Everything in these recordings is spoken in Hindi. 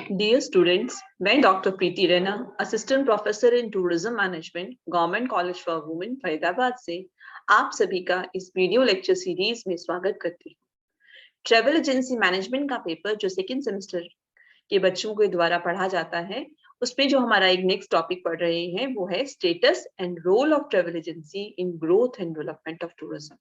डियर स्टूडेंट्स, मैं doctor Preeti Raina, assistant professor in tourism management, government college for women Faridabad से आप सभी का इस वीडियो लेक्चर सीरीज में स्वागत करती हूँ। ट्रैवल एजेंसी मैनेजमेंट का पेपर जो सेकेंड सेमेस्टर के बच्चों के द्वारा पढ़ा जाता है, उसमें जो हमारा एक नेक्स्ट टॉपिक पढ़ रहे हैं वो है status and role of travel agency in growth and development of tourism.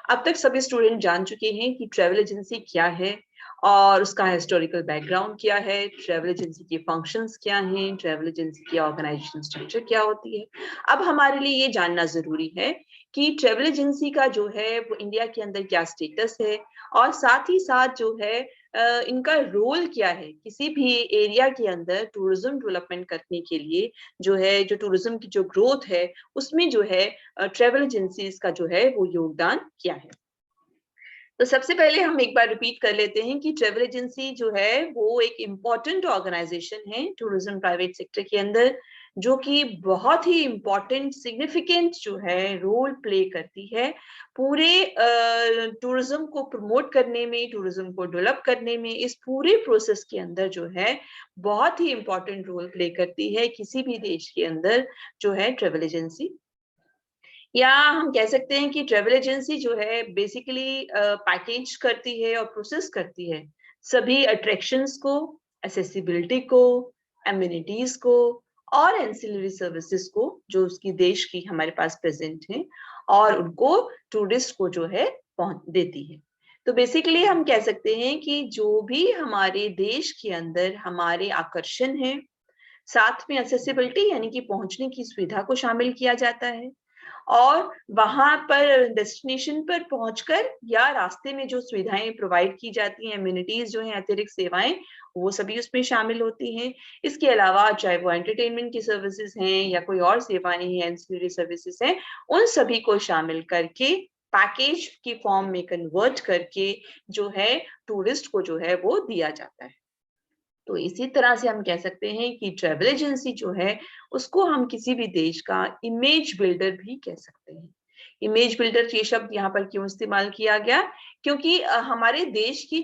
अब तक सभी स्टूडेंट जान चुके हैं कि ट्रैवल एजेंसी क्या है और उसका हिस्टोरिकल बैकग्राउंड क्या है, ट्रैवल एजेंसी के फंक्शंस क्या हैं, ट्रैवल एजेंसी की ऑर्गेनाइजेशन स्ट्रक्चर क्या होती है। अब हमारे लिए ये जानना जरूरी है कि ट्रैवल एजेंसी का जो है वो इंडिया के अंदर क्या स्टेटस है और साथ ही साथ जो है इनका रोल क्या है किसी भी एरिया के अंदर टूरिज्म डेवलपमेंट करने के लिए, जो है जो टूरिज्म की जो ग्रोथ है उसमें जो है ट्रैवल एजेंसीज का जो है वो योगदान क्या है। तो सबसे पहले हम एक बार रिपीट कर लेते हैं कि ट्रैवल एजेंसी जो है वो एक इम्पॉर्टेंट ऑर्गेनाइजेशन है टूरिज्म प्राइवेट सेक्टर के अंदर, जो कि बहुत ही इम्पॉर्टेंट सिग्निफिकेंट जो है रोल प्ले करती है पूरे टूरिज्म को प्रमोट करने में, टूरिज्म को डेवलप करने में। इस पूरे प्रोसेस के अंदर जो है बहुत ही इम्पॉर्टेंट रोल प्ले करती है किसी भी देश के अंदर जो है ट्रैवल एजेंसी। या हम कह सकते हैं कि ट्रैवल एजेंसी जो है बेसिकली पैकेज करती है और प्रोसेस करती है सभी अट्रैक्शंस को, एसेसिबिलिटी को, एम्यूनिटीज को और एंसिलरी सर्विसेज को जो उसकी देश की हमारे पास प्रेजेंट है और उनको टूरिस्ट को जो है पहुंच देती है। तो बेसिकली हम कह सकते हैं कि जो भी हमारे देश के अंदर हमारे आकर्षण है, साथ में एसेसिबिलिटी यानी कि पहुंचने की सुविधा को शामिल किया जाता है और वहां पर डेस्टिनेशन पर पहुंचकर या रास्ते में जो सुविधाएं प्रोवाइड की जाती हैं, एम्यूनिटीज जो हैं, अतिरिक्त सेवाएं, वो सभी उसमें शामिल होती हैं। इसके अलावा चाहे वो एंटरटेनमेंट की सर्विसेज हैं या कोई और सेवाएं हैं, एंसिलरी सर्विसेज हैं, उन सभी को शामिल करके पैकेज की फॉर्म में कन्वर्ट करके जो है टूरिस्ट को जो है वो दिया जाता है। तो इसी तरह से हम कह सकते हैं कि ट्रैवल एजेंसी जो है उसको हम किसी भी देश का इमेज बिल्डर भी कह सकते हैं। इमेज बिल्डर ये शब्द यहाँ पर क्यों इस्तेमाल किया गया? क्योंकि हमारे देश की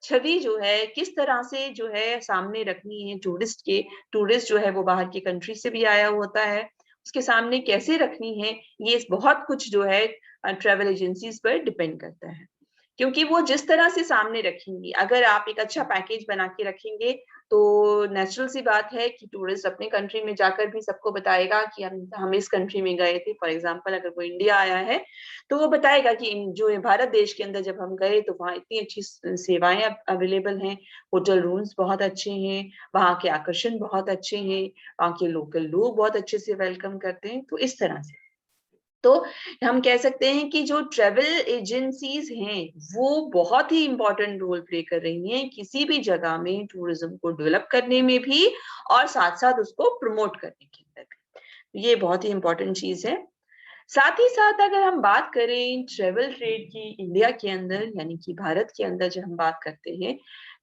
छवि जो है किस तरह से जो है सामने रखनी है टूरिस्ट जो है वो बाहर की कंट्री से भी आया होता है, उसके सामने कैसे रखनी है, ये बहुत कुछ जो है ट्रैवल एजेंसीज पर डिपेंड करता है। क्योंकि वो जिस तरह से सामने रखेंगी, अगर आप एक अच्छा पैकेज बना के रखेंगे तो नेचुरल सी बात है कि टूरिस्ट अपने कंट्री में जाकर भी सबको बताएगा कि हम इस कंट्री में गए थे। फॉर एग्जांपल अगर वो इंडिया आया है तो वो बताएगा कि जो भारत देश के अंदर जब हम गए तो वहाँ इतनी अच्छी सेवाएं अवेलेबल हैं, होटल रूम्स बहुत अच्छे हैं, वहाँ के आकर्षण बहुत अच्छे हैं, वहाँ के लोकल लोग बहुत अच्छे से वेलकम करते हैं। तो इस तरह से तो हम कह सकते हैं कि जो ट्रैवल एजेंसीज हैं वो बहुत ही इंपॉर्टेंट रोल प्ले कर रही हैं किसी भी जगह में टूरिज्म को डेवलप करने में भी और साथ साथ उसको प्रमोट करने के अंदर भी। ये बहुत ही इंपॉर्टेंट चीज है। साथ ही साथ अगर हम बात करें ट्रैवल ट्रेड की इंडिया के अंदर यानी कि भारत के अंदर जब हम बात करते हैं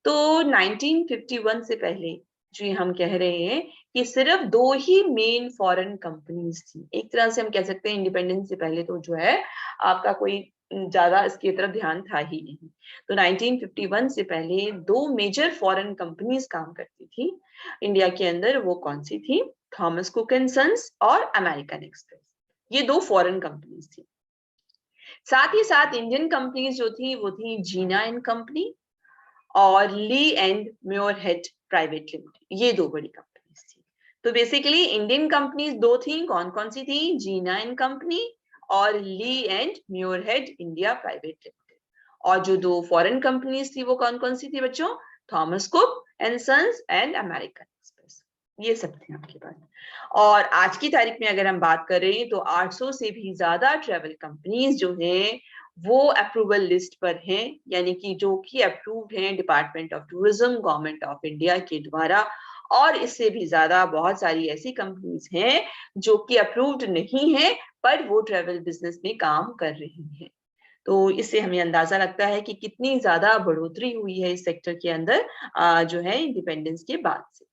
तो 1951 से पहले जो हम कह रहे हैं कि सिर्फ दो ही मेन फॉरेन कंपनीज थी। एक तरह से हम कह सकते हैं इंडिपेंडेंस से पहले तो जो है आपका कोई ज्यादा इसकी तरफ ध्यान था ही नहीं। तो 1951 से पहले दो मेजर फॉरेन कंपनीज काम करती थी इंडिया के अंदर। वो कौन सी थी? थॉमस कुक एंड सन्स और अमेरिकन एक्सप्रेस। ये दो फॉरेन कंपनीज थी। साथ ही साथ इंडियन कंपनीज जो थी वो थी जीना एंड कंपनी और ली एंड म्योरहेड प्राइवेट लिमिटेड। ये दो बड़ी कंपनीज थी। तो बेसिकली इंडियन कंपनीज दो थी, कौन कौन सी थी? जीना एंड कंपनी और ली एंड म्योरहेड इंडिया प्राइवेट लिमिटेड। और जो दो फॉरेन कंपनीज थी वो कौन कौन सी थी बच्चों? Thomas Cook and Sons and American Express. ये सब थे आपके पास। और आज की तारीख में अगर हम बात करें तो 800 से भी ज्यादा ट्रैवल कंपनीज जो हैं वो अप्रूवल लिस्ट पर हैं, यानी कि जो कि अप्रूव्ड हैं department of tourism, government of India के द्वारा। और इससे भी ज्यादा बहुत सारी ऐसी कंपनीज हैं जो कि अप्रूव्ड नहीं है पर वो ट्रैवल बिजनेस में काम कर रही हैं। तो इससे हमें अंदाजा लगता है कि कितनी ज्यादा बढ़ोतरी हुई है इस सेक्टर के अंदर जो है इंडिपेंडेंस के बाद से।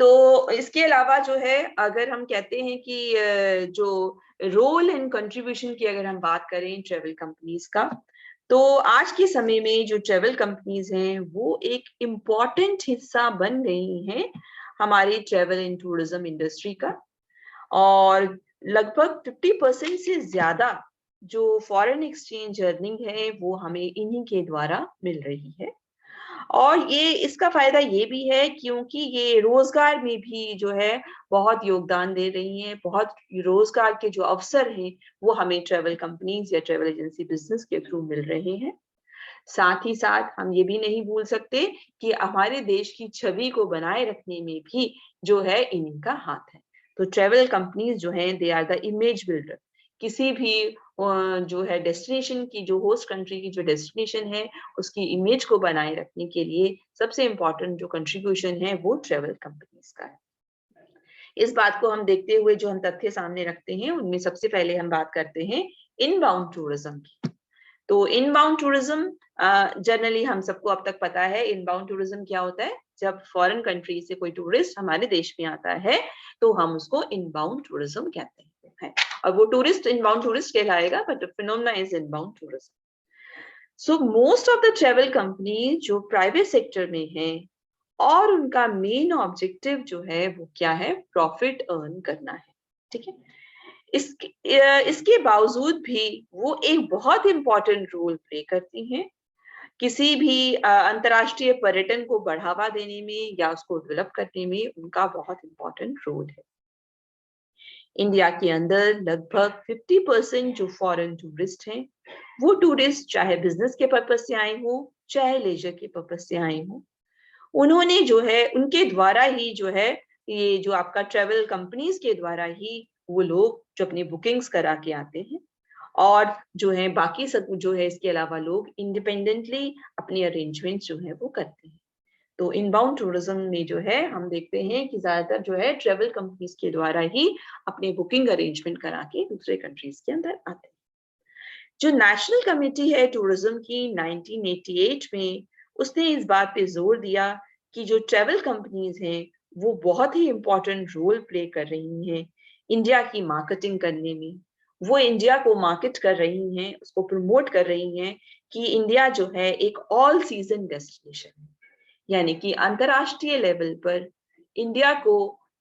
तो इसके अलावा जो है अगर हम कहते हैं कि जो रोल एंड कंट्रीब्यूशन की अगर हम बात करें ट्रैवल कंपनीज का, तो आज के समय में जो ट्रेवल कंपनीज हैं वो एक इम्पॉर्टेंट हिस्सा बन गई हैं हमारी ट्रेवल एंड टूरिज्म इंडस्ट्री का। और लगभग 50% से ज्यादा जो फॉरेन एक्सचेंज अर्निंग है वो हमें इन्हीं के द्वारा मिल रही है। और ये इसका फायदा ये भी है क्योंकि ये रोजगार में भी जो है बहुत योगदान दे रही हैं। बहुत रोजगार के जो अवसर हैं वो हमें ट्रेवल कंपनीज या ट्रेवल एजेंसी बिजनेस के थ्रू मिल रहे हैं। साथ ही साथ हम ये भी नहीं भूल सकते कि हमारे देश की छवि को बनाए रखने में भी जो है इनका हाथ है। तो ट्रेवल कंपनीज जो हैं they are the image builder. किसी भी जो है डेस्टिनेशन की, जो होस्ट कंट्री की जो डेस्टिनेशन है उसकी इमेज को बनाए रखने के लिए सबसे इम्पोर्टेंट जो कंट्रीब्यूशन है वो ट्रेवल कंपनीज का है। इस बात को हम देखते हुए जो हम तथ्य सामने रखते हैं उनमें सबसे पहले हम बात करते हैं इनबाउंड टूरिज्म की। तो इनबाउंड टूरिज्म जनरली हम सबको अब तक पता है इनबाउंड टूरिज्म क्या होता है। जब फॉरेन कंट्री से कोई टूरिस्ट हमारे देश में आता है तो हम उसको इनबाउंड टूरिज्म कहते हैं। और वो टूरिस्ट इनबाउंड टूरिस्ट कहलाएगा, but the phenomena is inbound tourism. So most of the travel company जो प्राइवेट सेक्टर में है और उनका मेन ऑब्जेक्टिव जो है वो क्या है, प्रॉफिट अर्न करना है। ठीक है, इसके बावजूद भी वो एक बहुत इंपॉर्टेंट रोल प्ले करती हैं किसी भी अंतर्राष्ट्रीय पर्यटन को बढ़ावा देने में या उसको डेवलप करने में। उनका बहुत इंपॉर्टेंट रोल है। इंडिया के अंदर लगभग 50% जो फॉरेन टूरिस्ट हैं वो टूरिस्ट चाहे बिजनेस के पर्पज से आए हो चाहे लेजर के पर्पज से आए हो, उन्होंने जो है उनके द्वारा ही जो है ये जो आपका ट्रेवल कंपनीज के द्वारा ही वो लोग जो अपनी बुकिंग्स करा के आते हैं। और जो है बाकी सब जो है इसके अलावा लोग इंडिपेंडेंटली अपनी अरेंजमेंट जो है वो करते हैं। तो इनबाउंड टूरिज्म में जो है हम देखते हैं कि ज्यादातर जो है ट्रेवल कंपनीज के द्वारा ही अपनी बुकिंग अरेंजमेंट करा के दूसरे कंट्रीज के अंदर आते हैं। जो नेशनल कमेटी है टूरिज्म की 1988 में, उसने इस बात पे जोर दिया कि जो ट्रेवल कंपनीज हैं वो बहुत ही इंपॉर्टेंट रोल प्ले कर रही हैं इंडिया की मार्केटिंग करने में। वो इंडिया को मार्केट कर रही हैं, उसको प्रमोट कर रही हैं कि इंडिया जो है एक ऑल सीजन डेस्टिनेशन है। यानी कि अंतरराष्ट्रीय लेवल पर इंडिया को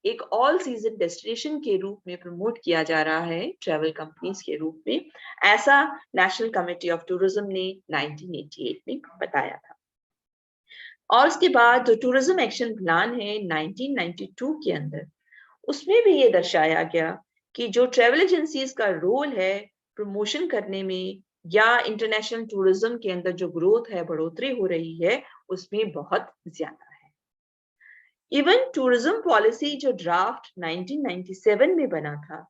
एक ऑल सीजन डेस्टिनेशन के रूप में प्रमोट किया जा रहा है ट्रैवल कंपनीज के रूप में। ऐसा नेशनल कमेटी ऑफ टूरिज्म ने 1988 में बताया था। और उसके बाद जो टूरिज्म एक्शन प्लान है 1992 के अंदर, उसमें भी ये दर्शाया गया कि जो ट्रैवल एजेंसीज का रोल है प्रमोशन करने में या इंटरनेशनल टूरिज्म के अंदर जो ग्रोथ है, बढ़ोतरी हो रही है, उसमें बहुत ज्यादा है। इवन टूरिज्म पॉलिसी जो ड्राफ्ट 1997 में बना था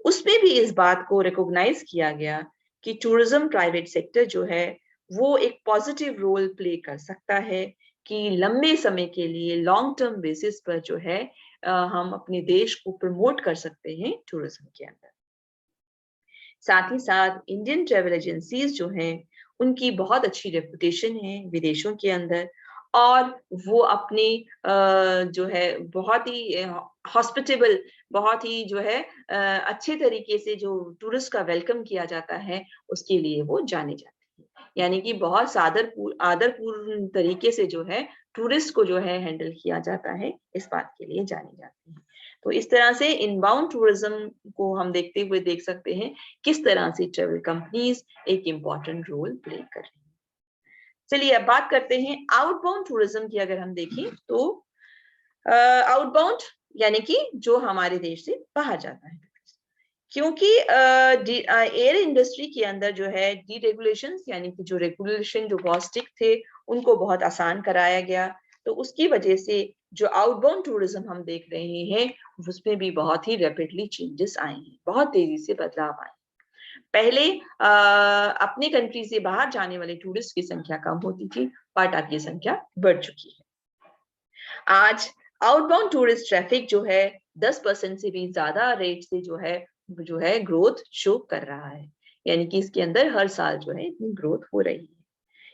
उसमें भी इस बात को रिकॉग्नाइज किया गया कि टूरिज्म प्राइवेट सेक्टर जो है वो एक पॉजिटिव रोल प्ले कर सकता है कि लंबे समय के लिए लॉन्ग टर्म बेसिस पर जो है हम अपने देश को प्रमोट कर सकते हैं टूरिज्म के अंदर। साथ ही साथ इंडियन ट्रेवल एजेंसीज जो हैं उनकी बहुत अच्छी रेपुटेशन है विदेशों के अंदर। और वो अपने जो है बहुत ही हॉस्पिटेबल, बहुत ही जो है अच्छे तरीके से जो टूरिस्ट का वेलकम किया जाता है उसके लिए वो जाने जाते हैं। यानी कि बहुत आदरपूर्ण तरीके से जो है टूरिस्ट को जो है हैंडल किया जाता है, इस बात के लिए जाने जाते हैं। तो इस तरह से इनबाउंड टूरिज्म को हम देखते हुए देख सकते हैं किस तरह से ट्रेवल कंपनीज एक इम्पॉर्टेंट रोल प्ले कर रही हैं। चलिए अब बात करते हैं आउटबाउंड टूरिज्म की। अगर हम देखें तो आउटबाउंड यानी कि जो हमारे देश से बाहर जाता है, क्योंकि एयर इंडस्ट्री के अंदर जो है डीरेगुलेशन यानी कि जो रेगुलेशन जो बहुत स्ट्रिक्ट थे उनको बहुत आसान कराया गया। तो उसकी वजह से जो आउटबाउंड टूरिज्म हम देख रहे हैं उसमें भी बहुत ही रैपिडली चेंजेस आए हैं, बहुत तेजी से बदलाव आए। पहले अपने कंट्री से बाहर जाने वाले टूरिस्ट की संख्या कम होती थी, बट अब ये संख्या बढ़ चुकी है। आज आउटबाउंड टूरिस्ट ट्रैफिक जो है 10% से भी ज्यादा रेट से जो है ग्रोथ शो कर रहा है। यानी कि इसके अंदर हर साल जो है इतनी ग्रोथ हो रही है।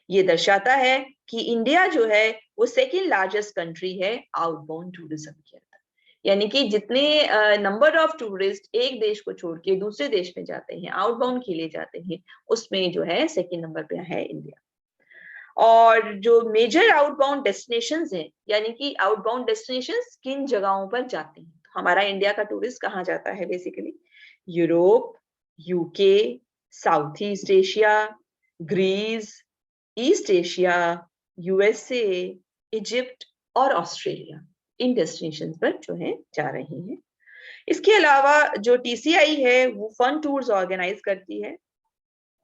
ये दर्शाता है कि इंडिया जो है वो सेकेंड लार्जेस्ट कंट्री है आउटबाउंड टूरिज्म के अंदर। यानी कि जितने नंबर ऑफ टूरिस्ट एक देश को छोड़ के दूसरे देश में जाते हैं, आउटबाउंड के लिए जाते हैं, उसमें जो है सेकेंड नंबर पे है इंडिया। और जो मेजर आउटबाउंड डेस्टिनेशंस हैं, यानी कि आउटबाउंड डेस्टिनेशंस किन जगहों पर जाते हैं, तो हमारा इंडिया का टूरिस्ट कहाँ जाता है basically? Europe, UK, South East Asia, Greece, East Asia, USA, Egypt और ऑस्ट्रेलिया, इन डेस्टिनेशन पर जो है जा रहे हैं। इसके अलावा जो टीसीआई है वो फन टूर्स ऑर्गेनाइज करती है,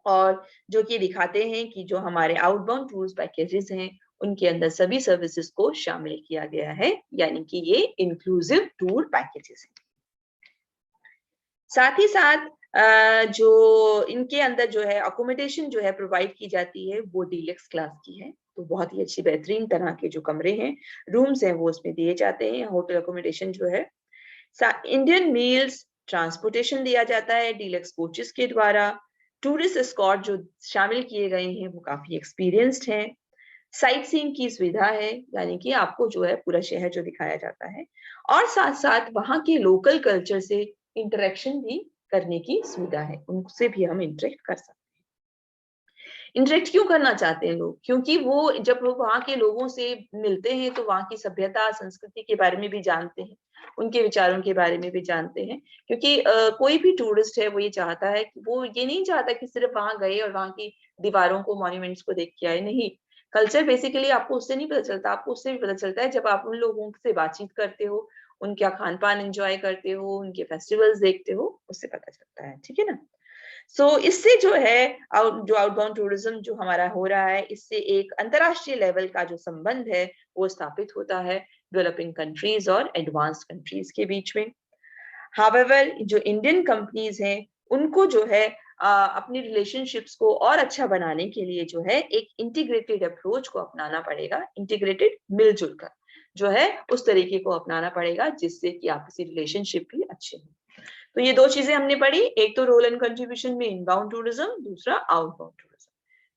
और जो कि दिखाते हैं कि जो हमारे आउटबाउंड टूर्स पैकेजेस हैं उनके अंदर सभी सर्विसेज को शामिल किया गया है, यानी कि ये इंक्लूसिव टूर पैकेजेस हैं। साथ ही साथ जो इनके अंदर जो है अकोमोडेशन जो है प्रोवाइड की जाती है वो डीलक्स क्लास की है, तो बहुत ही अच्छी बेहतरीन तरह के जो कमरे हैं, रूम्स हैं, वो उसमें दिए जाते हैं। होटल अकोमोडेशन जो है, इंडियन मील्स, ट्रांसपोर्टेशन दिया जाता है डीलक्स कोचेस के द्वारा। टूरिस्ट एस्कॉर्ट जो शामिल किए गए हैं वो काफी एक्सपीरियंस्ड हैं। साइट सीइंग की सुविधा है, यानी कि आपको जो है पूरा शहर जो दिखाया जाता है, और साथ साथ वहाँ के लोकल कल्चर से इंटरेक्शन भी करने की सुविधा है, उनसे भी हम इंटरेक्ट कर सकते हैं। इंटरेक्ट क्यों करना चाहते हैं लोग? क्योंकि वो जब वो वहाँ के लोगों से मिलते हैं तो वहाँ की सभ्यता, संस्कृति के बारे में भी जानते हैं, उनके विचारों के बारे में भी जानते हैं। क्योंकि कोई भी टूरिस्ट है वो ये चाहता है कि वो ये नहीं चाहता कि सिर्फ वहां गए और वहाँ की दीवारों को, मॉन्यूमेंट्स को देख के आए। नहीं, कल्चर बेसिकली आपको उससे नहीं पता चलता, आपको उससे भी पता चलता है जब आप उन लोगों से बातचीत करते हो, उनका खान पान एंजॉय करते हो, उनके फेस्टिवल्स देखते हो, उससे पता चलता है। ठीक है ना? इससे जो है जो आउटबाउंड टूरिज्म जो हमारा हो रहा है, इससे एक अंतरराष्ट्रीय लेवल का जो संबंध है वो स्थापित होता है डेवलपिंग कंट्रीज और एडवांस्ड कंट्रीज के बीच में। हावेवर जो इंडियन कंपनीज हैं उनको जो है अपनी रिलेशनशिप्स को और अच्छा बनाने के लिए जो है एक इंटीग्रेटेड अप्रोच को अपनाना पड़ेगा, इंटीग्रेटेड मिलजुल कर जो है उस तरीके को अपनाना पड़ेगा जिससे कि आपसी रिलेशनशिप भी अच्छे हो। तो ये दो चीजें हमने पढ़ी, एक तो रोल एंड कंट्रीब्यूशन में इनबाउंड टूरिज्म, दूसरा आउटबाउंड टूरिज्म।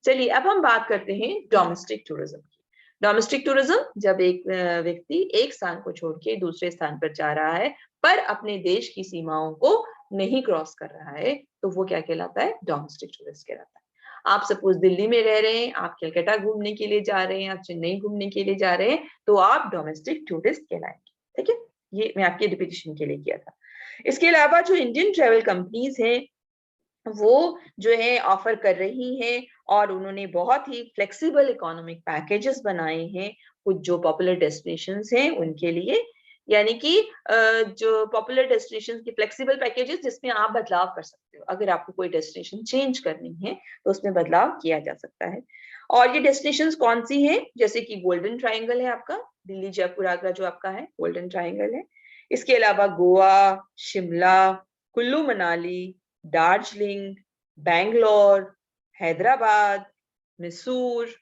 चलिए अब हम बात करते हैं डोमेस्टिक टूरिज्म की। डोमेस्टिक टूरिज्म जब एक व्यक्ति एक स्थान को छोड़ के दूसरे स्थान पर जा रहा है पर अपने देश की सीमाओं को नहीं क्रॉस कर रहा है, तो वो क्या कहलाता है? डोमेस्टिक टूरिस्ट कहलाता है। आप सपोज दिल्ली में रह रहे हैं, आप कलकत्ता घूमने के लिए जा रहे हैं, आप चेन्नई घूमने के लिए जा रहे हैं, तो आप डोमेस्टिक टूरिस्ट कहलाएंगे। ठीक है, ये मैं आपके रिपीटिशन के लिए किया था। इसके अलावा जो इंडियन ट्रेवल कंपनीज हैं वो जो है ऑफर कर रही हैं, और उन्होंने बहुत ही फ्लेक्सिबल इकोनॉमिक पैकेजेस बनाए हैं कुछ जो पॉपुलर डेस्टिनेशंस हैं उनके लिए। यानी कि जो पॉपुलर डेस्टिनेशंस के फ्लेक्सिबल पैकेजेस जिसमें आप बदलाव कर सकते हो, अगर आपको कोई डेस्टिनेशन चेंज करनी है तो उसमें बदलाव किया जा सकता है। और ये डेस्टिनेशंस कौन सी हैं? जैसे कि गोल्डन ट्रायंगल है आपका, दिल्ली जयपुर आगरा जो आपका है गोल्डन ट्रायंगल है। इसके अलावा गोवा, शिमला, कुल्लू मनाली, दार्जिलिंग, बैंगलोर, हैदराबाद, मैसूर,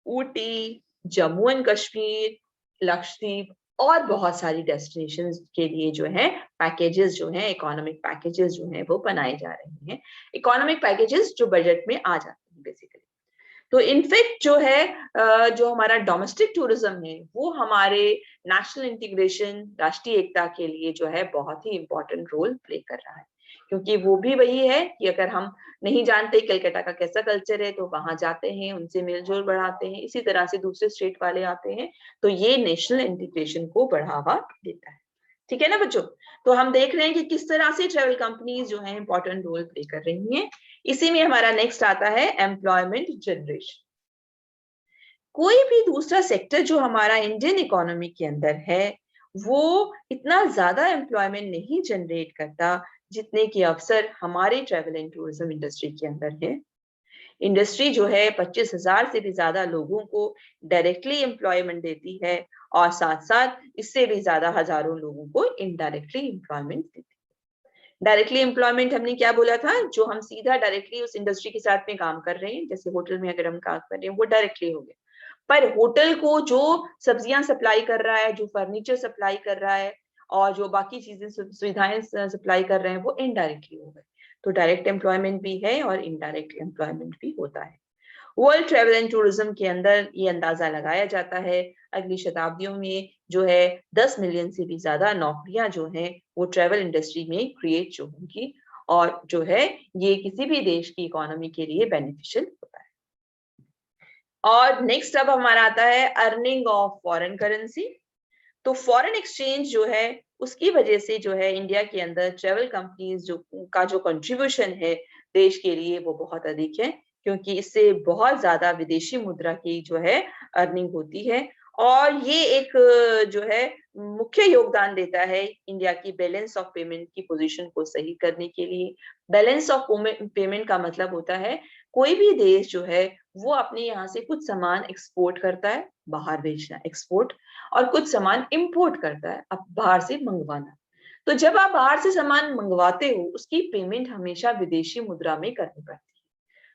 ऊटी, जम्मू एंड कश्मीर, लक्षद्वीप और बहुत सारी डेस्टिनेशंस के लिए जो है पैकेजेस जो हैं, इकोनॉमिक पैकेजेस जो हैं वो बनाए जा रहे हैं। इकोनॉमिक पैकेजेस जो बजट में आ जाते हैं बेसिकली। तो इनफैक्ट जो है जो हमारा डोमेस्टिक टूरिज्म है वो हमारे नेशनल इंटीग्रेशन, राष्ट्रीय एकता के लिए जो है बहुत ही इंपॉर्टेंट रोल प्ले कर रहा है। क्योंकि वो भी वही है कि अगर हम नहीं जानते कलकत्ता का कैसा कल्चर है तो वहां जाते हैं, उनसे मेलजोल बढ़ाते हैं, इसी तरह से दूसरे स्टेट वाले आते हैं, तो ये नेशनल इंटीग्रेशन को बढ़ावा देता है। ठीक है ना बच्चों? तो हम देख रहे हैं कि किस तरह से ट्रेवल कंपनीज जो है इंपॉर्टेंट रोल प्ले कर रही हैं। इसी में हमारा नेक्स्ट आता है एम्प्लॉयमेंट जनरेशन। कोई भी दूसरा सेक्टर जो हमारा इंडियन इकोनॉमी के अंदर है वो इतना ज्यादा एम्प्लॉयमेंट नहीं जनरेट करता जितने के अवसर हमारे ट्रेवल एंड टूरिज्म इंडस्ट्री के अंदर है। इंडस्ट्री जो है 25,000 से भी ज्यादा लोगों को डायरेक्टली एम्प्लॉयमेंट देती है, और साथ साथ इससे भी ज्यादा हजारों लोगों को इनडायरेक्टली एम्प्लॉयमेंट देती है। डायरेक्टली एम्प्लॉयमेंट हमने क्या बोला था? जो हम सीधा डायरेक्टली उस इंडस्ट्री के साथ में काम कर रहे हैं, जैसे होटल में अगर हम काम कर रहे हैं वो डायरेक्टली हो गया। पर होटल को जो सब्जियां सप्लाई कर रहा है, जो फर्नीचर सप्लाई कर रहा है और जो बाकी चीजें सुविधाएं सप्लाई कर रहे हैं वो इनडायरेक्टली हो गए। तो डायरेक्ट एम्प्लॉयमेंट भी है और इनडायरेक्ट एम्प्लॉयमेंट भी होता है। वर्ल्ड ट्रेवल एंड टूरिज्म के अंदर ये अंदाजा लगाया जाता है अगली शताब्दियों में जो है 10 मिलियन से भी ज्यादा नौकरियां जो हैं वो ट्रेवल इंडस्ट्री में क्रिएट जो होंगी, और जो है ये किसी भी देश की इकोनॉमी के लिए बेनिफिशियल होता है। और नेक्स्ट अब हमारा आता है अर्निंग ऑफ फॉरेन करेंसी। तो फॉरेन एक्सचेंज जो है उसकी वजह से जो है इंडिया के अंदर ट्रेवल कंपनीज जो कंट्रीब्यूशन है देश के लिए वो बहुत अधिक है, क्योंकि इससे बहुत ज्यादा विदेशी मुद्रा की जो है अर्निंग होती है, और ये एक जो है मुख्य योगदान देता है इंडिया की बैलेंस ऑफ पेमेंट की पोजीशन को सही करने के लिए। बैलेंस ऑफ पेमेंट का मतलब होता है कोई भी देश जो है वो अपने यहाँ से कुछ सामान एक्सपोर्ट करता है, बाहर बेचना एक्सपोर्ट, और कुछ सामान इंपोर्ट करता है, अब बाहर से मंगवाना। तो जब आप बाहर से सामान मंगवाते हो उसकी पेमेंट हमेशा विदेशी मुद्रा में करनी पड़ती है।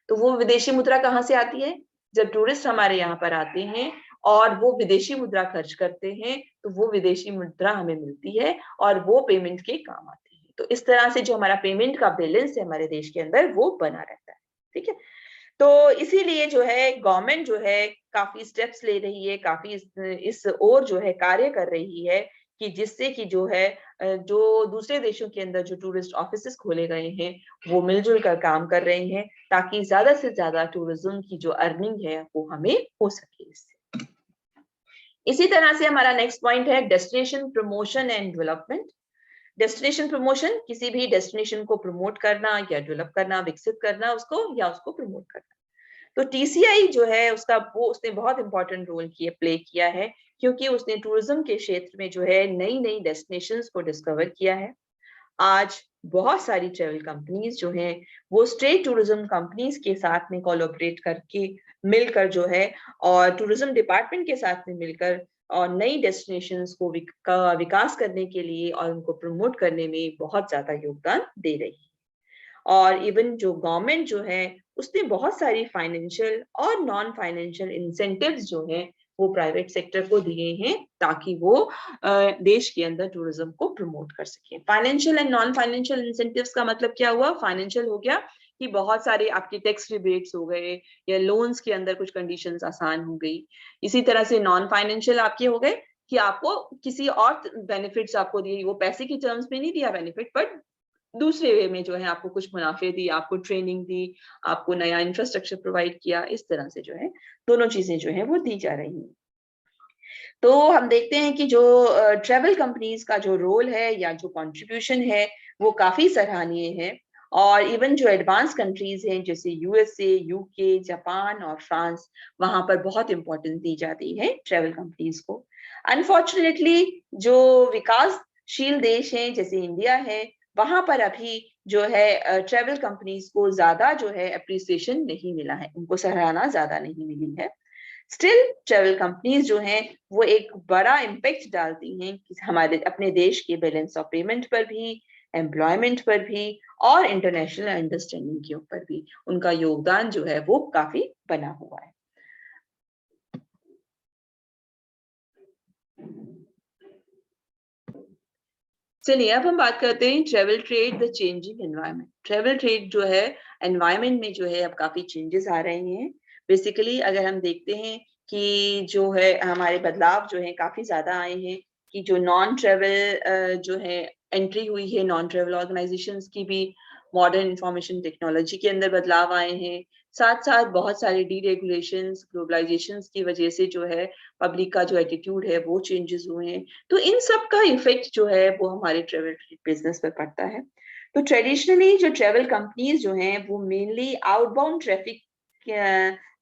तो वो विदेशी मुद्रा कहाँ से आती है? जब टूरिस्ट हमारे यहाँ पर आते हैं और वो विदेशी मुद्रा खर्च करते हैं तो वो विदेशी मुद्रा हमें मिलती है और वो पेमेंट के काम आती है। तो इस तरह से जो हमारा पेमेंट का बैलेंस है हमारे देश के अंदर वो बना रहता है। ठीक है, तो इसीलिए जो है गवर्नमेंट जो है काफी स्टेप्स ले रही है, काफी इस ओर जो है कार्य कर रही है कि जिससे कि जो है जो दूसरे देशों के अंदर जो टूरिस्ट ऑफिसेस खोले गए हैं वो मिलजुल कर काम कर रहे हैं ताकि ज्यादा से ज्यादा टूरिज्म की जो अर्निंग है वो हमें हो सके इससे। इसी तरह से हमारा नेक्स्ट पॉइंट है destination promotion and development. Destination promotion किसी भी डेस्टिनेशन को प्रमोट करना या डेवलप करना, विकसित करना उसको, या उसको प्रमोट करना। तो टीसीआई जो है उसने बहुत इंपॉर्टेंट रोल प्ले किया है, क्योंकि उसने टूरिज्म के क्षेत्र में जो है नई नई डेस्टिनेशंस को डिस्कवर किया है। आज बहुत सारी ट्रेवल कंपनीज जो हैं वो स्टेट टूरिज्म कंपनीज के साथ में कोलैबोरेट करके मिलकर जो है और टूरिज्म डिपार्टमेंट के साथ में मिलकर और नई डेस्टिनेशंस को विकास करने के लिए और उनको प्रमोट करने में बहुत ज्यादा योगदान दे रही है। और इवन जो गवर्नमेंट जो है उसने बहुत सारी फाइनेंशियल और नॉन फाइनेंशियल इंसेंटिव्स जो हैं वो प्राइवेट सेक्टर को दिए हैं ताकि वो देश के अंदर टूरिज्म को प्रमोट कर सके। Financial and non financial incentives का मतलब क्या हुआ? फाइनेंशियल हो गया कि बहुत सारे आपके टैक्स रिबेट्स हो गए या लोन्स के अंदर कुछ कंडीशंस आसान हो गई। इसी तरह से नॉन फाइनेंशियल आपके हो गए कि आपको किसी और बेनिफिट्स आपको दिए, वो पैसे की टर्म्स में नहीं दिया बेनिफिट, बट दूसरे वे में जो है आपको कुछ मुनाफे दी, आपको ट्रेनिंग दी, आपको नया इंफ्रास्ट्रक्चर प्रोवाइड किया, इस तरह से जो है दोनों चीजें जो है वो दी जा रही हैं। तो हम देखते हैं कि जो ट्रैवल कंपनीज का जो रोल है या जो कंट्रीब्यूशन है वो काफी सराहनीय है, और इवन जो एडवांस कंट्रीज हैं जैसे यूएसए, यूके, जापान और फ्रांस, वहां पर बहुत इंपॉर्टेंस दी जाती है ट्रैवल कंपनीज को। अनफॉर्चुनेटली जो विकासशील देश हैं जैसे इंडिया है वहां पर अभी जो है ट्रैवल कंपनीज को ज्यादा जो है अप्रिसिएशन नहीं मिला है, उनको सराहना ज्यादा नहीं मिली है। स्टिल ट्रैवल कंपनीज जो हैं वो एक बड़ा इम्पैक्ट डालती हैं कि हमारे अपने देश के बैलेंस ऑफ पेमेंट पर भी, एम्प्लॉयमेंट पर भी और इंटरनेशनल अंडरस्टैंडिंग के ऊपर भी उनका योगदान जो है वो काफी बना हुआ है। चलिए अब हम बात करते हैं travel trade the changing environment. Travel trade जो है एनवायरनमेंट में जो है अब काफी चेंजेस आ रहे हैं। बेसिकली अगर हम देखते हैं कि जो है हमारे बदलाव जो है काफी ज्यादा आए हैं कि जो नॉन ट्रेवल जो है एंट्री हुई है, नॉन ट्रेवल ऑर्गेनाइजेशंस की भी मॉडर्न इंफॉर्मेशन टेक्नोलॉजी के अंदर बदलाव आए हैं। साथ साथ बहुत सारे डीरेगुलेशंस, ग्लोबलाइजेशंस की वजह से जो है पब्लिक का जो एटीट्यूड है वो चेंजेस हुए हैं। तो इन सब का इफेक्ट जो है वो हमारे ट्रेवल बिजनेस पर पड़ता है। तो ट्रेडिशनली जो ट्रेवल कंपनीज जो हैं वो मेनली आउटबाउंड ट्रैफिक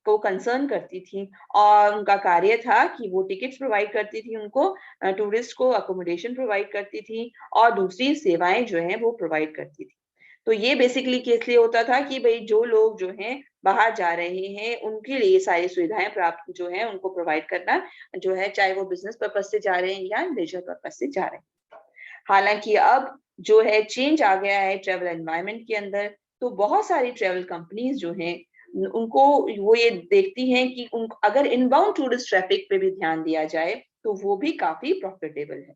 को कंसर्न करती थी, और उनका कार्य था कि वो टिकट्स प्रोवाइड करती थी उनको, टूरिस्ट को अकोमोडेशन प्रोवाइड करती थी और दूसरी सेवाएं जो हैं वो प्रोवाइड करती थी। तो ये बेसिकली किस लिए होता था कि भाई जो लोग जो हैं बाहर जा रहे हैं उनके लिए सारी सुविधाएं प्राप्त जो है उनको प्रोवाइड करना जो है, चाहे वो बिजनेस पर्पज से जा रहे हैं या लेजर पर्पज से जा रहे हैं। हालांकि अब जो है चेंज आ गया है ट्रेवल एनवायरनमेंट के अंदर, तो बहुत सारी ट्रेवल कंपनीज जो हैं उनको वो ये देखती हैं कि अगर इनबाउंड टूरिस्ट ट्रैफिक पे भी ध्यान दिया जाए तो वो भी काफी प्रॉफिटेबल है।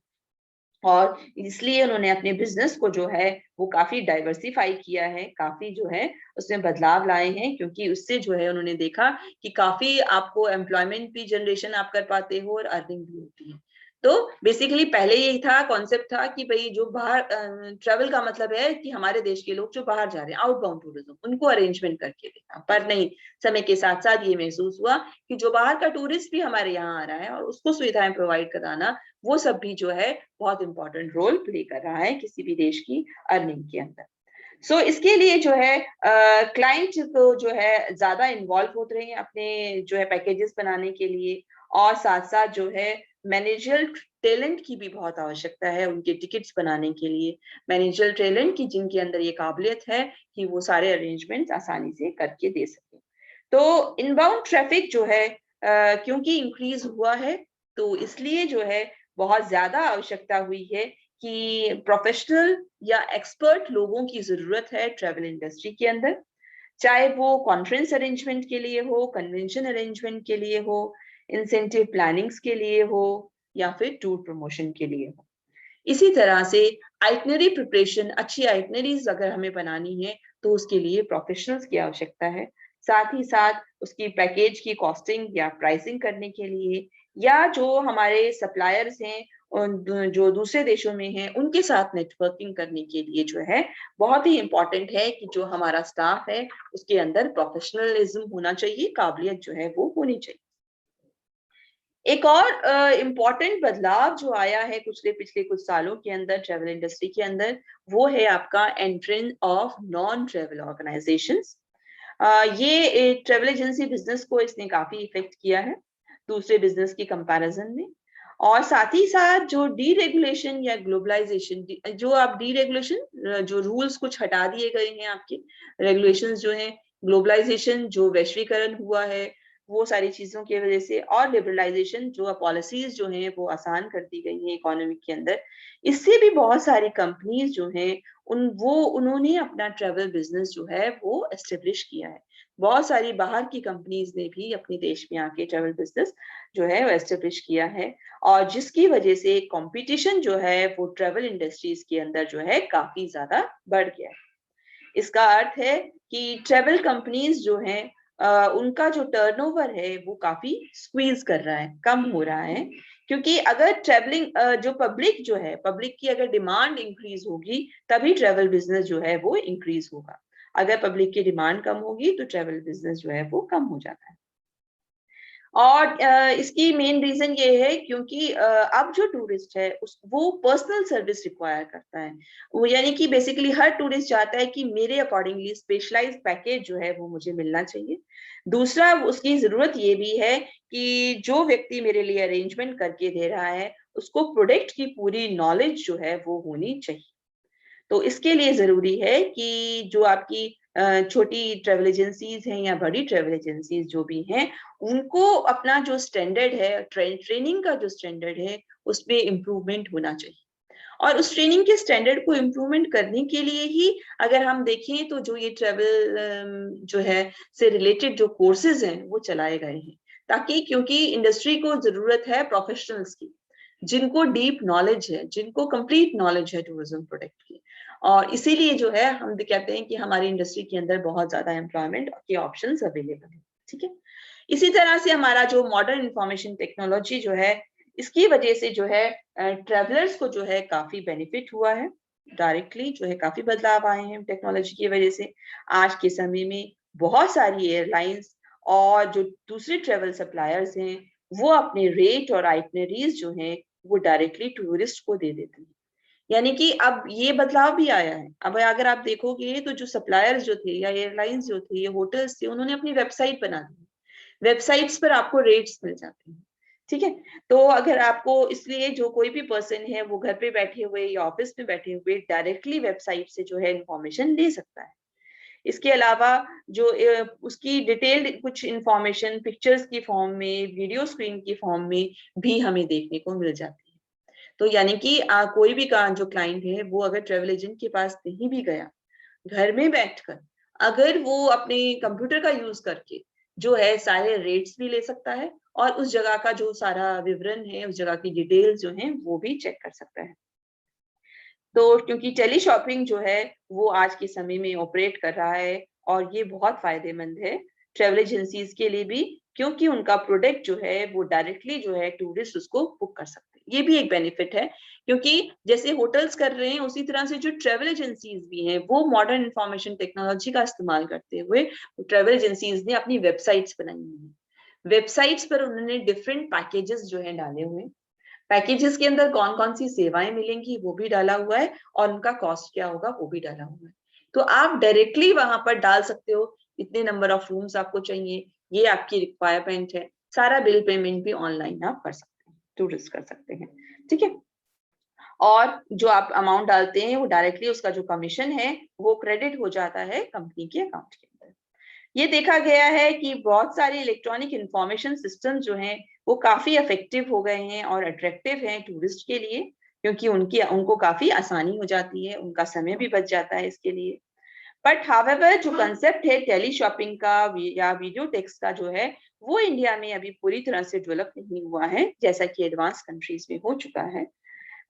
और इसलिए उन्होंने अपने बिजनेस को जो है वो काफी डाइवर्सिफाई किया है, काफी जो है उसमें बदलाव लाए हैं, क्योंकि उससे जो है उन्होंने देखा कि काफी आपको एम्प्लॉयमेंट भी जनरेशन आप कर पाते हो और अर्निंग भी होती है। तो बेसिकली पहले यही था, कॉन्सेप्ट था कि भाई जो बाहर ट्रेवल का मतलब है कि हमारे देश के लोग जो बाहर जा रहे हैं, आउटबाउंड टूरिज्म, उनको अरेंजमेंट करके देना। पर नहीं, समय के साथ साथ ये महसूस हुआ कि जो बाहर का टूरिस्ट भी हमारे यहाँ आ रहा है और उसको सुविधाएं प्रोवाइड कराना, वो सब भी जो है बहुत इंपॉर्टेंट रोल प्ले कर रहा है किसी भी देश की अर्निंग के अंदर। सो इसके लिए जो है क्लाइंट तो जो है ज्यादा इन्वॉल्व होते रहे हैं अपने जो है पैकेजेस बनाने के लिए, और साथ साथ जो है मैनेजर टैलेंट की भी बहुत आवश्यकता है उनके टिकट्स बनाने के लिए। मैनेजर टैलेंट की जिनके अंदर ये काबिलियत है कि वो सारे अरेंजमेंट्स आसानी से करके दे सके। तो इनबाउंड ट्रैफिक जो है क्योंकि इंक्रीज हुआ है, तो इसलिए जो है बहुत ज्यादा आवश्यकता हुई है कि प्रोफेशनल या एक्सपर्ट लोगों की जरूरत है ट्रैवल इंडस्ट्री के अंदर, चाहे वो कॉन्फ्रेंस अरेंजमेंट के लिए हो, कन्वेंशन अरेंजमेंट के लिए हो, इंसेंटिव प्लानिंग्स के लिए हो, या फिर टूर प्रमोशन के लिए हो। इसी तरह से आइटनरी प्रिपरेशन, अच्छी आइटनरीज अगर हमें बनानी है तो उसके लिए प्रोफेशनल्स की आवश्यकता है। साथ ही साथ उसकी पैकेज की कॉस्टिंग या प्राइसिंग करने के लिए, या जो हमारे सप्लायर्स हैं जो दूसरे देशों में हैं उनके साथ नेटवर्किंग करने के लिए जो है बहुत ही इंपॉर्टेंट है कि जो हमारा स्टाफ है उसके अंदर प्रोफेशनलिज्म होना चाहिए, काबिलियत जो है वो होनी चाहिए। एक और इम्पॉर्टेंट बदलाव जो आया है पिछले कुछ सालों के अंदर ट्रेवल इंडस्ट्री के अंदर, वो है आपका entrance of non travel organisations. ये ट्रेवल एजेंसी बिजनेस को इसने काफी इफेक्ट किया है दूसरे बिजनेस की कंपैरिजन में। और साथ ही साथ जो डीरेगुलेशन या ग्लोबलाइजेशन, जो आप डीरेगुलेशन, जो रूल्स कुछ हटा दिए गए हैं आपके, रेगुलेशंस जो हैं, ग्लोबलाइजेशन जो वैश्वीकरण हुआ है वो सारी चीजों की वजह से, और लिबरलाइजेशन जो पॉलिसीज जो हैं वो आसान कर दी गई हैं इकोनॉमी के अंदर, इससे भी बहुत सारी कंपनीज जो हैं उन्होंने अपना ट्रेवल बिजनेस जो है वो एस्टेब्लिश किया है। बहुत सारी बाहर की कंपनीज ने भी अपने देश में आके ट्रेवल बिजनेस जो है वो एस्टेब्लिश किया है, और जिसकी वजह से कंपटीशन जो है वो ट्रेवल इंडस्ट्रीज के अंदर जो है काफी ज्यादा बढ़ गया है। इसका अर्थ है कि ट्रेवल कंपनीज जो हैं उनका जो टर्नओवर है वो काफी स्क्वीज कर रहा है, कम हो रहा है, क्योंकि अगर ट्रेवलिंग जो पब्लिक जो है, पब्लिक की अगर डिमांड इंक्रीज होगी तभी ट्रेवल बिजनेस जो है वो इंक्रीज होगा। अगर पब्लिक की डिमांड कम होगी तो ट्रेवल बिजनेस जो है वो कम हो जाता है। और इसकी मेन रीजन ये है क्योंकि अब जो टूरिस्ट है वो पर्सनल सर्विस रिक्वायर करता है। वो यानी कि बेसिकली हर टूरिस्ट चाहता है कि मेरे अकॉर्डिंगली स्पेशलाइज्ड पैकेज जो है वो मुझे मिलना चाहिए। दूसरा, उसकी जरूरत ये भी है कि जो व्यक्ति मेरे लिए अरेंजमेंट करके दे रहा है उसको प्रोडक्ट की पूरी नॉलेज जो है वो होनी चाहिए। तो इसके लिए जरूरी है कि जो आपकी छोटी ट्रेवल एजेंसीज हैं या बड़ी ट्रेवल एजेंसीज जो भी हैं, उनको अपना जो स्टैंडर्ड है, ट्रेनिंग का जो स्टैंडर्ड है उसमें इम्प्रूवमेंट होना चाहिए। और उस ट्रेनिंग के स्टैंडर्ड को इम्प्रूवमेंट करने के लिए ही अगर हम देखें तो जो ये ट्रेवल जो है से रिलेटेड जो कोर्सेज हैं वो चलाए गए हैं, ताकि क्योंकि इंडस्ट्री को जरूरत है प्रोफेशनल्स की, जिनको डीप नॉलेज है, जिनको कंप्लीट नॉलेज है टूरिज्म प्रोडक्ट की। और इसीलिए जो है हम कहते हैं कि हमारी इंडस्ट्री के अंदर बहुत ज्यादा एम्प्लॉयमेंट के ऑप्शंस अवेलेबल है। ठीक है। इसी तरह से हमारा जो मॉडर्न इंफॉर्मेशन टेक्नोलॉजी जो है, इसकी वजह से जो है ट्रेवलर्स को जो है काफी बेनिफिट हुआ है। डायरेक्टली जो है काफी बदलाव आए हैं टेक्नोलॉजी की वजह से। आज के समय में बहुत सारी एयरलाइंस और जो दूसरे ट्रेवल सप्लायर्स हैं वो अपने रेट और आइटनरीज जो हैं वो डायरेक्टली टूरिस्ट को दे देते हैं। यानी कि अब ये बदलाव भी आया है। अब अगर आप देखोगे तो जो सप्लायर्स जो थे या एयरलाइंस जो थे या होटल्स थे, उन्होंने अपनी वेबसाइट बना दी। वेबसाइट्स पर आपको रेट्स मिल जाते हैं। ठीक है। तो अगर आपको, इसलिए जो कोई भी पर्सन है वो घर पे बैठे हुए या ऑफिस में बैठे हुए डायरेक्टली वेबसाइट से जो है इंफॉर्मेशन ले सकता है। इसके अलावा जो उसकी डिटेल्ड कुछ इंफॉर्मेशन पिक्चर्स की फॉर्म में, वीडियो स्क्रीन की फॉर्म में भी हमें देखने को मिल जाती है। तो यानी कि कोई भी का जो क्लाइंट है वो अगर ट्रेवल एजेंट के पास नहीं भी गया, घर में बैठकर अगर वो अपने कंप्यूटर का यूज करके जो है सारे रेट्स भी ले सकता है, और उस जगह का जो सारा विवरण है, उस जगह की डिटेल्स जो है वो भी चेक कर सकता है। तो क्योंकि टेली शॉपिंग जो है वो आज के समय में ऑपरेट कर रहा है और ये बहुत फायदेमंद है ट्रेवल एजेंसीज के लिए भी, क्योंकि उनका प्रोडक्ट जो है वो डायरेक्टली जो है टूरिस्ट उसको बुक कर सकते हैं। ये भी एक बेनिफिट है, क्योंकि जैसे होटल्स कर रहे हैं उसी तरह से जो ट्रेवल एजेंसीज भी हैं वो मॉडर्न इंफॉर्मेशन टेक्नोलॉजी का इस्तेमाल करते हुए ट्रेवल एजेंसीज ने अपनी वेबसाइट्स बनाई हुई हैं। वेबसाइट्स पर उन्होंने डिफरेंट पैकेजेस जो है डाले हुए हैं। पैकेजेस के अंदर कौन कौन सी सेवाएं मिलेंगी वो भी डाला हुआ है और उनका कॉस्ट क्या होगा वो भी डाला हुआ है। तो आप डायरेक्टली वहां पर डाल सकते हो इतने नंबर ऑफ रूम्स आपको चाहिए, ये आपकी रिक्वायरमेंट है। सारा बिल पेमेंट भी ऑनलाइन आप कर सकते हैं, टूरिस्ट कर सकते हैं, ठीक है। और जो आप अमाउंट डालते हैं वो डायरेक्टली उसका जो कमीशन है वो क्रेडिट हो जाता है कंपनी के अकाउंट के अंदर। ये देखा गया है कि बहुत सारे इलेक्ट्रॉनिक इंफॉर्मेशन सिस्टम जो हैं वो काफी इफेक्टिव हो गए हैं और अट्रैक्टिव हैं टूरिस्ट के लिए, क्योंकि उनको काफी आसानी हो जाती है, उनका समय भी बच जाता है इसके लिए। बट हावेवर जो कंसेप्ट है टेली शॉपिंग का या वीडियो टेक्स्ट का जो है वो इंडिया में अभी पूरी तरह से डेवलप नहीं हुआ है, जैसा कि एडवांस कंट्रीज में हो चुका है।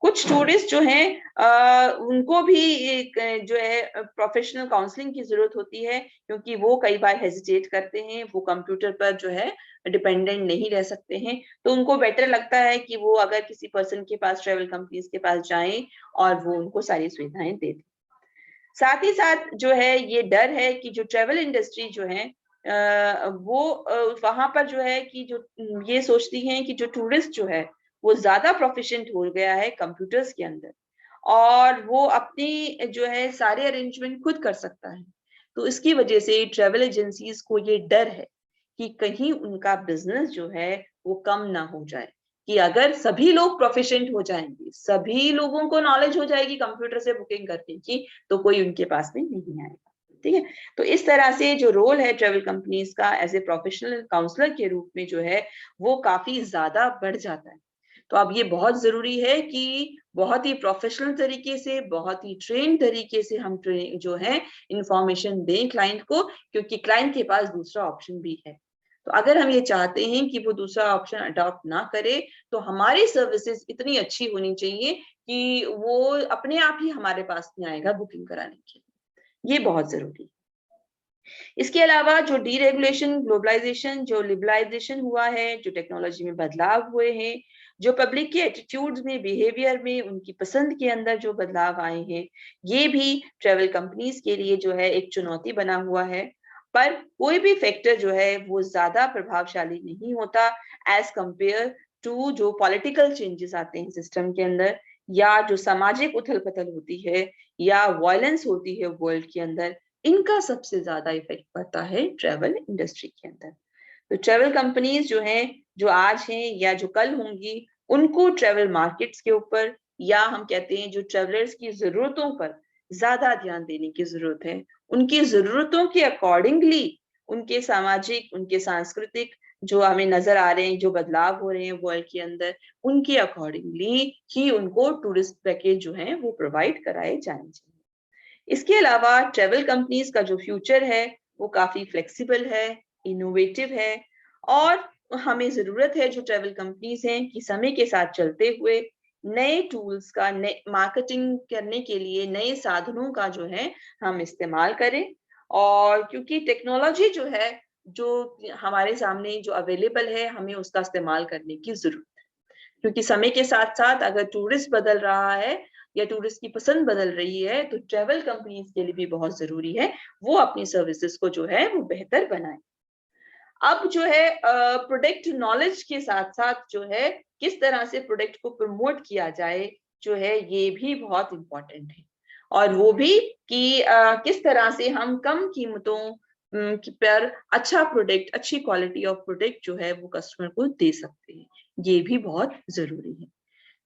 कुछ टूरिस्ट जो हैं उनको भी एक जो है प्रोफेशनल काउंसलिंग की जरूरत होती है, क्योंकि वो कई बार हेजिटेट करते हैं, वो कंप्यूटर पर जो है डिपेंडेंट नहीं रह सकते हैं। तो उनको बेटर लगता है कि वो अगर किसी पर्सन के पास, ट्रेवल कंपनीज के पास जाएं और वो उनको सारी सुविधाएं दे दें। साथ ही साथ जो है ये डर है कि जो ट्रेवल इंडस्ट्री जो है वो वहां पर जो है कि जो ये सोचती हैं कि जो टूरिस्ट जो है वो ज्यादा प्रोफिशिएंट हो गया है कंप्यूटर्स के अंदर और वो अपनी जो है सारे अरेंजमेंट खुद कर सकता है। तो इसकी वजह से ट्रेवल एजेंसीज को ये डर है कि कहीं उनका बिजनेस जो है वो कम ना हो जाए, कि अगर सभी लोग प्रोफिशिएंट हो जाएंगे, सभी लोगों को नॉलेज हो जाएगी कंप्यूटर से बुकिंग करने की, तो कोई उनके पास में नहीं आएगा, ठीक है। तो इस तरह से जो रोल है ट्रेवल कंपनीज का एज ए प्रोफेशनल काउंसलर के रूप में जो है वो काफी ज्यादा बढ़ जाता है। तो अब ये बहुत जरूरी है कि बहुत ही प्रोफेशनल तरीके से, बहुत ही ट्रेन तरीके से हम जो है इंफॉर्मेशन दें क्लाइंट को, क्योंकि क्लाइंट के पास दूसरा ऑप्शन भी है। तो अगर हम ये चाहते हैं कि वो दूसरा ऑप्शन अडॉप्ट ना करे, तो हमारी सर्विसेज इतनी अच्छी होनी चाहिए कि वो अपने आप ही हमारे पास में आएगा बुकिंग कराने के लिए। ये बहुत जरूरी है। इसके अलावा जो डीरेगुलेशन, ग्लोबलाइजेशन, जो लिबरलाइजेशन हुआ है, जो टेक्नोलॉजी में बदलाव हुए हैं, जो पब्लिक के एटीट्यूड में, बिहेवियर में, उनकी पसंद के अंदर जो बदलाव आए हैं, ये भी ट्रेवल कंपनीज के लिए जो है एक चुनौती बना हुआ है। पर कोई भी फैक्टर जो है वो ज्यादा प्रभावशाली नहीं होता एज कंपेयर टू जो पॉलिटिकल चेंजेस आते हैं सिस्टम के अंदर, या जो सामाजिक उथल पुथल होती है, या वायलेंस होती है वर्ल्ड के अंदर। इनका सबसे ज्यादा इफेक्ट पड़ता है ट्रेवल इंडस्ट्री के अंदर। तो ट्रेवल कंपनीज जो हैं, जो आज हैं या जो कल होंगी, उनको ट्रेवल मार्केट्स के ऊपर, या हम कहते हैं जो ट्रेवलर्स की जरूरतों पर ज्यादा ध्यान देने की जरूरत है। उनकी जरूरतों के अकॉर्डिंगली, उनके सामाजिक, उनके सांस्कृतिक जो हमें नजर आ रहे हैं, जो बदलाव हो रहे हैं वर्ल्ड के अंदर, उनके अकॉर्डिंगली ही उनको टूरिस्ट पैकेज जो है वो प्रोवाइड कराए जाने चाहिए। इसके अलावा ट्रेवल कंपनीज का जो फ्यूचर है वो काफी फ्लेक्सिबल है, इनोवेटिव है, और हमें जरूरत है जो ट्रेवल कंपनीज हैं कि समय के साथ चलते हुए नए टूल्स का, नए मार्केटिंग करने के लिए नए साधनों का जो है हम इस्तेमाल करें। और क्योंकि टेक्नोलॉजी जो है, जो हमारे सामने जो अवेलेबल है, हमें उसका इस्तेमाल करने की जरूरत है। क्योंकि समय के साथ साथ अगर टूरिस्ट बदल रहा है या टूरिस्ट की पसंद बदल रही है, तो ट्रेवल कंपनीज के लिए भी बहुत जरूरी है वो अपनी सर्विसेज को जो है वो बेहतर बनाए। अब जो है प्रोडक्ट नॉलेज के साथ साथ जो है किस तरह से प्रोडक्ट को प्रमोट किया जाए, जो है ये भी बहुत इंपॉर्टेंट है। और वो भी कि किस तरह से हम कम कीमतों पर अच्छा प्रोडक्ट, अच्छी क्वालिटी ऑफ प्रोडक्ट जो है वो कस्टमर को दे सकते हैं, ये भी बहुत जरूरी है।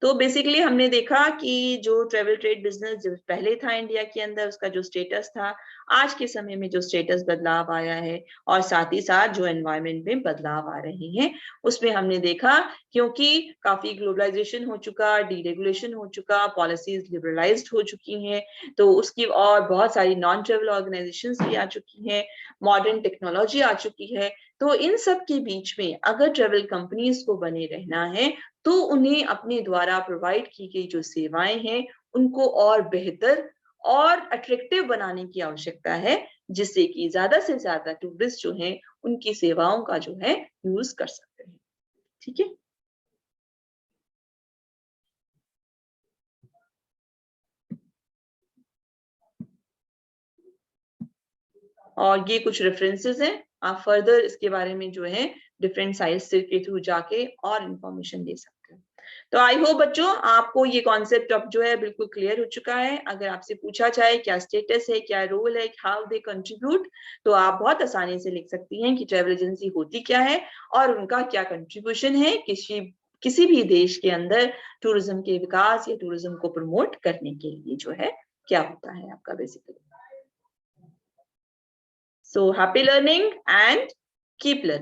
तो बेसिकली हमने देखा कि जो ट्रेवल ट्रेड बिजनेस जो पहले था इंडिया के अंदर, उसका जो स्टेटस था, आज के समय में जो स्टेटस बदलाव आया है, और साथ ही साथ जो एनवायरनमेंट में बदलाव आ रहे हैं, उसमें हमने देखा क्योंकि काफी ग्लोबलाइजेशन हो चुका, डीरेगुलेशन हो चुका, पॉलिसीज लिबरलाइज्ड हो चुकी हैं, तो उसकी और बहुत सारी नॉन ट्रेवल ऑर्गेनाइजेशंस भी आ चुकी हैं, मॉडर्न टेक्नोलॉजी आ चुकी है। तो इन सब के बीच में अगर ट्रेवल कंपनीज को बने रहना है, तो उन्हें अपने द्वारा प्रोवाइड की गई जो सेवाएं हैं उनको और बेहतर और अट्रैक्टिव बनाने की आवश्यकता है, जिससे कि ज्यादा से ज्यादा टूरिस्ट जो हैं उनकी सेवाओं का जो है यूज कर सकते हैं। ठीक है। और ये कुछ रेफरेंसेस हैं, आप फर्दर इसके बारे में जो है डिफरेंट साइट्स के थ्रू जाके और इंफॉर्मेशन ले सकते हैं। तो आई होप बच्चों आपको ये कॉन्सेप्ट अब जो है बिल्कुल क्लियर हो चुका है। अगर आपसे पूछा जाए क्या स्टेटस है, क्या रोल है, हाउ दे कंट्रीब्यूट, तो आप बहुत आसानी से लिख सकती हैं कि ट्रैवल एजेंसी होती क्या है और उनका क्या कंट्रीब्यूशन है किसी भी देश के अंदर टूरिज्म के विकास या टूरिज्म को प्रमोट करने के लिए जो है क्या होता है आपका basically. So happy learning and keep learning.